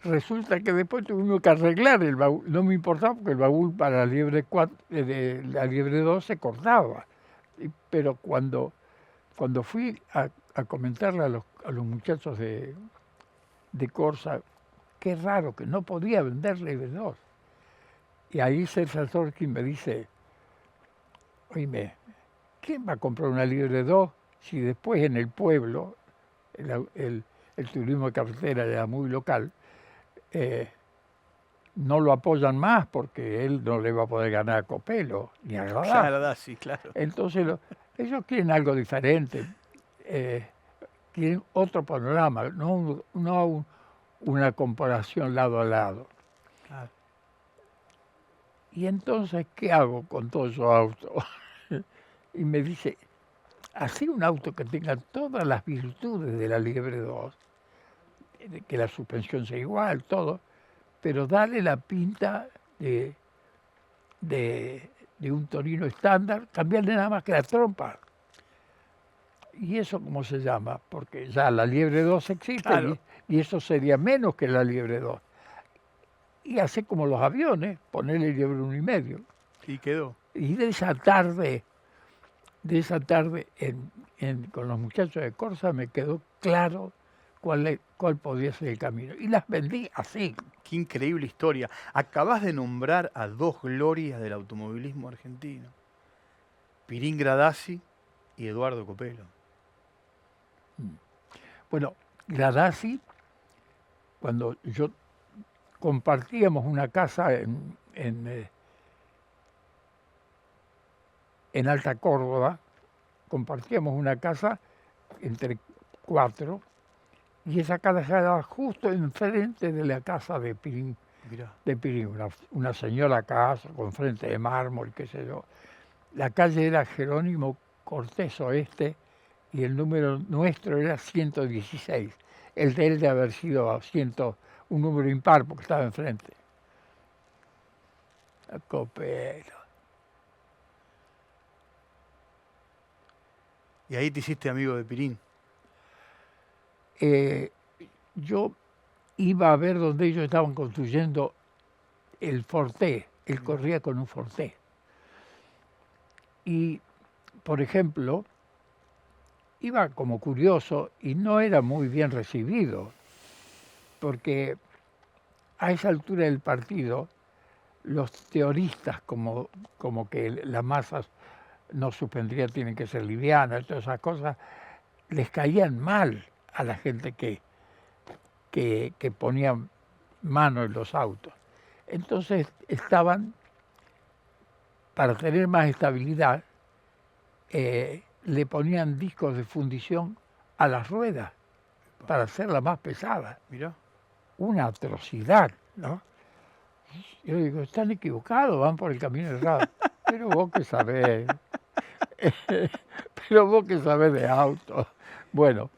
resulta que después tuvimos que arreglar el baúl. No me importaba porque el baúl para la liebre 4, de la liebre 2 se cortaba. Pero cuando fui a comentarle a los muchachos de Corsa, qué raro que no podía vender liebre 2. Y ahí César Sorkin me dice, oíme, ¿quién va a comprar una liebre 2 si después en el pueblo, el turismo de carretera era muy local, no lo apoyan más porque él no le va a poder ganar a Copelo ni a Gradasi? Claro, sí, claro. Entonces ellos quieren algo diferente, quieren otro panorama, no una comparación lado a lado. Claro. Y entonces, ¿qué hago con todos esos autos? Y me dice, así un auto que tenga todas las virtudes de la liebre 2, que la suspensión sea igual, todo, pero dale la pinta de un Torino estándar, cambiarle nada más que la trompa. ¿Y eso cómo se llama? Porque ya la liebre 2 existe, claro, y eso sería menos que la liebre 2. Y hace como los aviones, ponerle liebre 1,5. Y quedó. Y de esa tarde con los muchachos de Corsa me quedó claro cuál podía ser el camino. Y las vendí así. Qué increíble historia. Acabás de nombrar a dos glorias del automovilismo argentino. Pirín Gradasi y Eduardo Copelo. Bueno, Gradasi, cuando yo compartíamos una casa en Alta Córdoba, compartíamos una casa entre 4, y esa casa estaba justo enfrente de la casa de Pirín. Mirá. De Pirín, una señora casa con frente de mármol, qué sé yo. La calle era Jerónimo Cortés Oeste y el número nuestro era 116. El de él de haber sido un número impar porque estaba enfrente. Copelo. Y ahí te hiciste amigo de Pirín. Yo iba a ver donde ellos estaban construyendo el Forte. Él corría con un Forte. Y, por ejemplo, iba como curioso y no era muy bien recibido, porque a esa altura del partido, los teoristas como que las masas no suspendrían, tienen que ser livianas, todas esas cosas, les caían mal a la gente que ponía mano en los autos. Entonces estaban, para tener más estabilidad, le ponían discos de fundición a las ruedas para hacerla más pesada. Mirá. Una atrocidad, ¿no? Yo digo, están equivocados, van por el camino errado. Pero vos que sabés. Pero vos que sabés de autos. Bueno,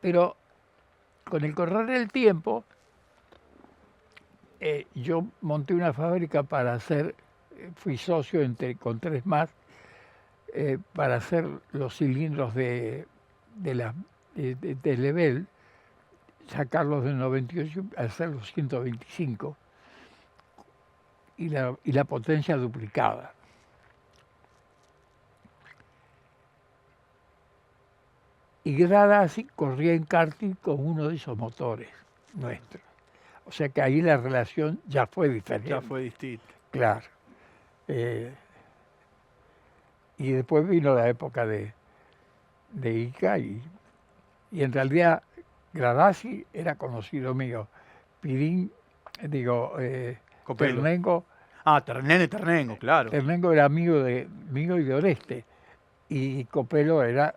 pero con el correr del tiempo, yo monté una fábrica para hacer, fui socio con 3 más, para hacer los cilindros de Lebel, sacarlos del 98, hacerlos 125 y la potencia duplicada. Y Gradasi corría en karting con uno de esos motores nuestros. O sea que ahí la relación ya fue diferente. Ya fue distinto. Claro. Y después vino la época de Ica y en realidad Gradasi era conocido mío. Pirín, Copelo. Ternengo. Ternengo, claro. Ternengo era amigo y de Oreste. Y Copelo era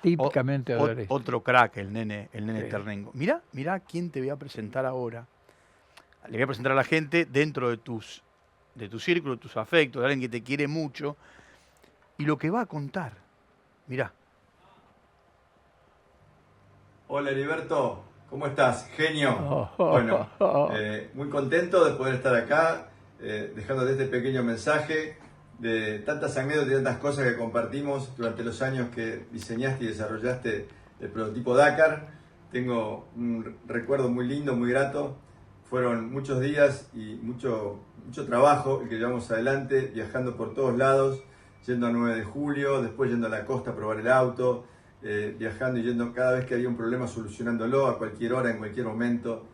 típicamente de Oreste. Otro crack, el nene Sí. Ternengo. Mirá quién te voy a presentar ahora. Le voy a presentar a la gente dentro de tu círculo, de tus afectos, de alguien que te quiere mucho. Y lo que va a contar. Mirá. Hola Heriberto, ¿cómo estás? Genio. Bueno, muy contento de poder estar acá, dejándote este pequeño mensaje de tantas anécdotas y tantas cosas que compartimos durante los años que diseñaste y desarrollaste el prototipo Dakar. Tengo un recuerdo muy lindo, muy grato. Fueron muchos días y mucho trabajo el que llevamos adelante, viajando por todos lados, yendo a 9 de julio, después yendo a la costa a probar el auto, viajando y yendo cada vez que había un problema solucionándolo a cualquier hora, en cualquier momento.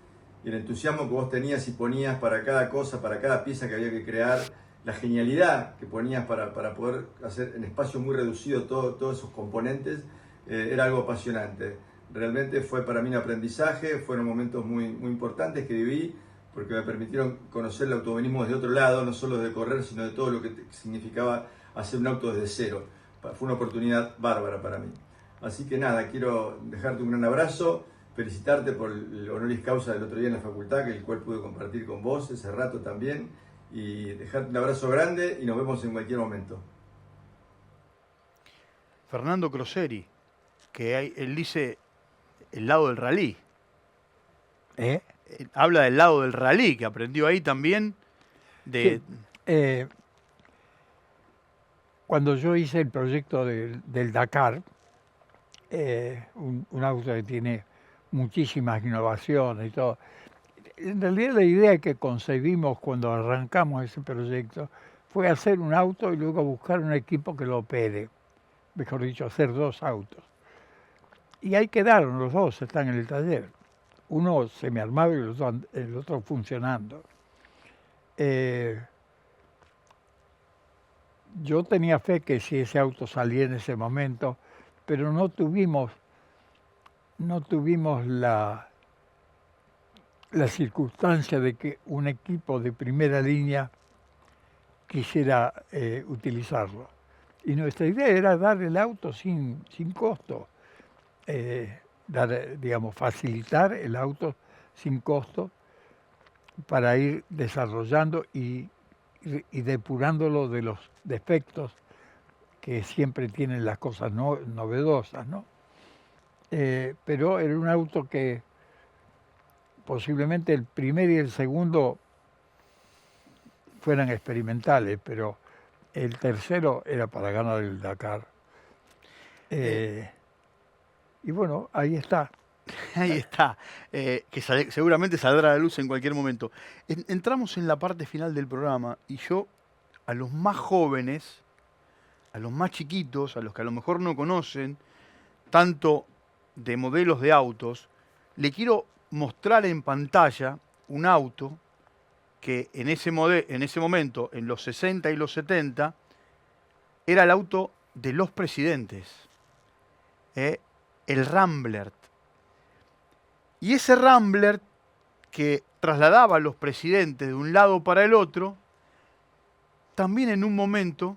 Y el entusiasmo que vos tenías y ponías para cada cosa, para cada pieza que había que crear, la genialidad que ponías para poder hacer en espacio muy reducido todos esos componentes, era algo apasionante. Realmente fue para mí un aprendizaje, fueron momentos muy importantes que viví, porque me permitieron conocer el automovilismo desde otro lado, no solo de correr, sino de todo lo que significaba hacer un auto desde cero. Fue una oportunidad bárbara para mí. Así que nada, quiero dejarte un gran abrazo, felicitarte por el honoris causa del otro día en la facultad, que el cual pude compartir con vos ese rato también, y dejarte un abrazo grande y nos vemos en cualquier momento. Fernando Croseri, que él dice el lado del rally. Habla del lado del rally, que aprendió ahí también. Sí, cuando yo hice el proyecto del Dakar, un auto que tiene muchísimas innovaciones y todo, en realidad la idea que concebimos cuando arrancamos ese proyecto fue hacer un auto y luego buscar un equipo que lo opere, mejor dicho, hacer 2 autos. Y ahí quedaron los 2, están en el taller. Uno semiarmado y el otro funcionando. Yo tenía fe que si ese auto salía en ese momento, pero no tuvimos la circunstancia de que un equipo de primera línea quisiera utilizarlo. Y nuestra idea era dar el auto sin costo, facilitar el auto sin costo para ir desarrollando y depurándolo de los defectos que siempre tienen las cosas novedosas, ¿no? Pero era un auto que posiblemente el primer y el segundo fueran experimentales, pero el tercero era para ganar el Dakar. Y bueno, ahí está. Ahí está, que seguramente saldrá a la luz en cualquier momento. Entramos en la parte final del programa y yo a los más jóvenes, a los más chiquitos, a los que a lo mejor no conocen tanto de modelos de autos, le quiero mostrar en pantalla un auto que en ese momento, en los 60 y los 70, era el auto de los presidentes, el Rambler. Y ese Rambler que trasladaba a los presidentes de un lado para el otro, también en un momento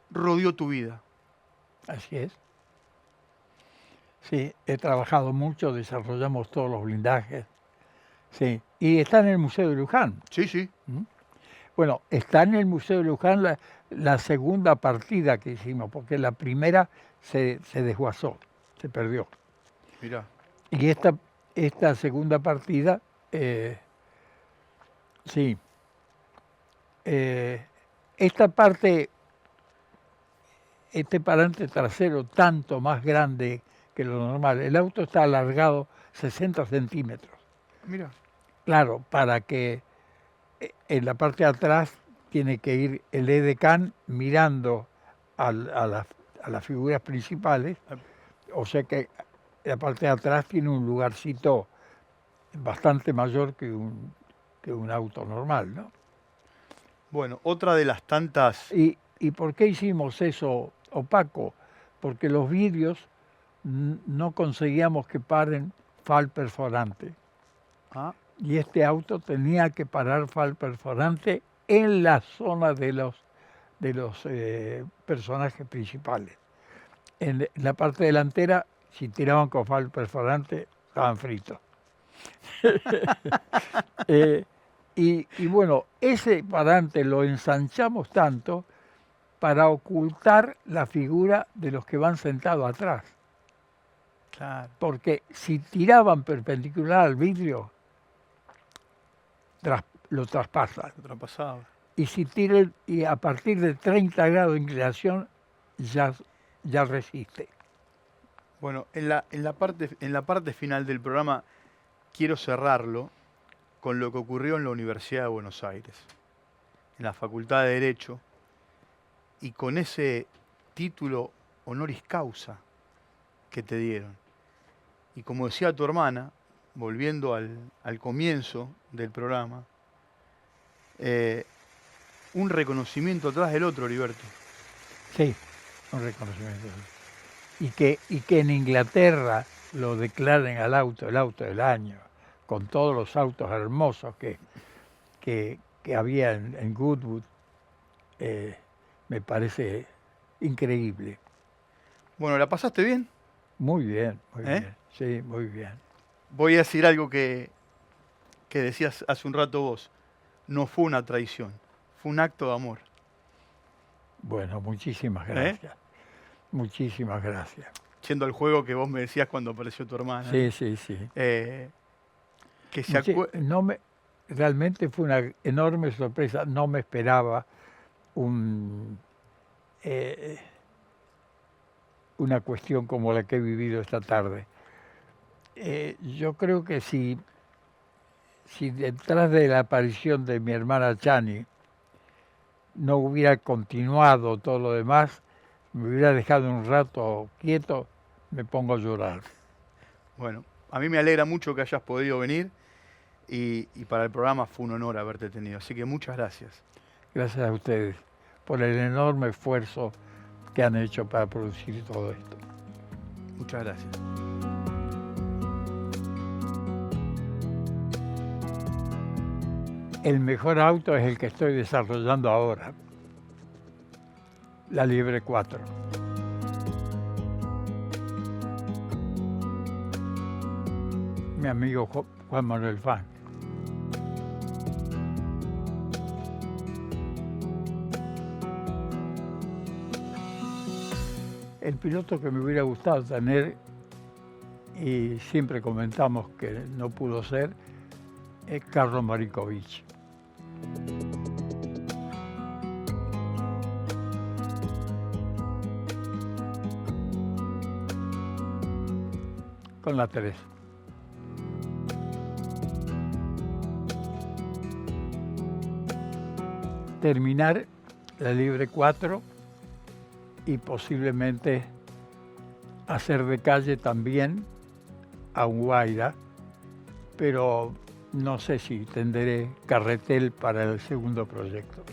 rodeó tu vida. Así es. Sí, he trabajado mucho, desarrollamos todos los blindajes. Sí, y está en el Museo de Luján. Sí, sí. Bueno, está en el Museo de Luján la segunda partida que hicimos, porque la primera se desguazó, se perdió. Mirá. Y esta segunda partida Sí. Esta parte, este parante trasero tanto más grande que lo normal, el auto está alargado 60 centímetros. Mira. Claro, para que en la parte de atrás tiene que ir el edecán mirando a las figuras principales, o sea que la parte de atrás tiene un lugarcito bastante mayor que un auto normal, ¿no? Bueno, otra de las tantas... ¿Y por qué hicimos eso opaco? Porque los vidrios no conseguíamos que paren fal perforante. Ah, Y este auto tenía que parar fal perforante en la zona de los personajes principales. En la parte delantera, si tiraban con fal perforante, estaban fritos. Y bueno, ese parante lo ensanchamos tanto para ocultar la figura de los que van sentados atrás. claro. Porque si tiraban perpendicular al vidrio, lo traspasan. Otra pasada. Y si tiran, y a partir de 30 grados de inclinación, ya resiste. Bueno, en la parte final del programa quiero cerrarlo con lo que ocurrió en la Universidad de Buenos Aires, en la Facultad de Derecho, y con ese título honoris causa que te dieron. Y como decía tu hermana, volviendo al comienzo del programa, un reconocimiento atrás del otro, Heriberto. Sí, un reconocimiento. Y que en Inglaterra lo declaren al auto, el auto del año, con todos los autos hermosos que había en Goodwood, me parece increíble. Bueno, ¿la pasaste bien? Muy bien, muy bien. Sí, muy bien. Voy a decir algo que decías hace un rato vos. No fue una traición, fue un acto de amor. Bueno, muchísimas gracias. Muchísimas gracias. Yendo al juego que vos me decías cuando apareció tu hermana. Sí, sí, sí. Que se realmente fue una enorme sorpresa. No me esperaba una cuestión como la que he vivido esta tarde. Yo creo que si detrás de la aparición de mi hermana Chani no hubiera continuado todo lo demás, me hubiera dejado un rato quieto, me pongo a llorar. Bueno, a mí me alegra mucho que hayas podido venir y para el programa fue un honor haberte tenido. Así que muchas gracias. Gracias a ustedes por el enorme esfuerzo que han hecho para producir todo esto. Muchas gracias. El mejor auto es el que estoy desarrollando ahora, la Liebre 4. Mi amigo Juan Manuel Fan. El piloto que me hubiera gustado tener, y siempre comentamos que no pudo ser, es Carlos Marikovich. Con la 3. Terminar la Liebre 4 y posiblemente hacer de calle también a un Guaira, pero no sé si tendré carretel para el segundo proyecto.